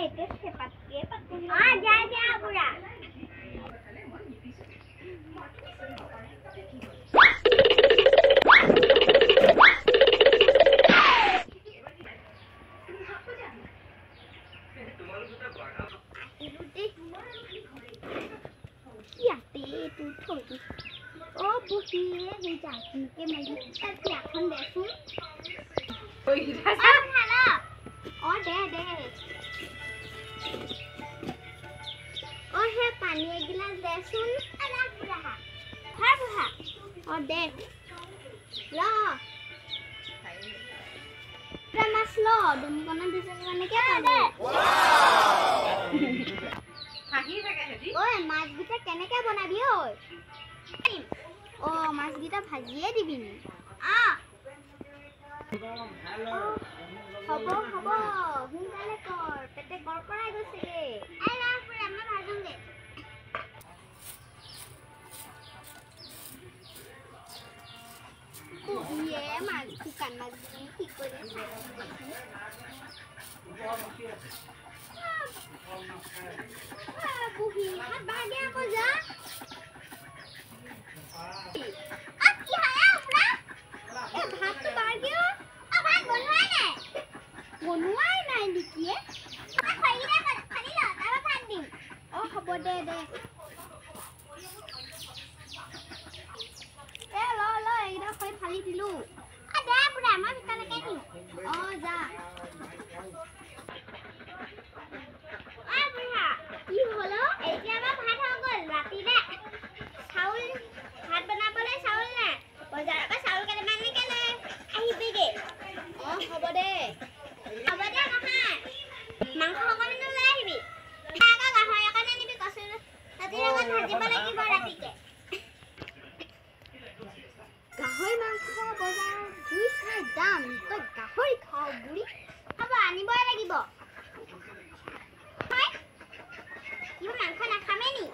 itu sepat punya. Jadi buura. Ya, itu tuh. Oh, buhiye dijaki ke magi terpiakan desun. Halo. Oh, deh. Oh, he pani gilas desun. Ada buah. Buah. Oh, deh. Lo. Mas lo, demi kono bisa kene ke apa? Oi, মাছ গিটা কেনেকে বনাবি ঐ? ও মাছ গিটা ভাজিয়ে দিবি নি? হব হুঙ্কালে কর পেটে কড়কড়াই গৈছে গে। আই না পুরা আমরা ভাজুম দে। কো ইয়ে মাছ শুকান মাছ কি করে buhi hat bahagia aku ja কি হয় আমরা ভাত তো বাগিও ভাত বনোৱাই নাই নেকি খাইরা খালি লা তাবা ভাত দিম হ'ব দে ল এইটা খাই ফালি দিলু দে পুৰা মই ভিতৰলৈকে নিম যা কি হলো এতিয়া আমাৰ ভাত হৈ গল ৰাতিলে চাউল ভাত বনাবলৈ চাউল নাই বজাৰৰ পৰা চাউল কেইটামান কেনে আহিবিগে হ'ব দে নহয় মাংস অকণমান লৈ আহিবি আকৌ গাহৰি অকণ আনিবি কচু ৰাতিৰ লগত ভাজিব লাগিব ৰাতিকে গাহৰি মাংস বজাৰত 2 দাম তই গাহৰি খাও বুঢ়ী হ'ব আনিবই লাগিব মাংস নাখামে নি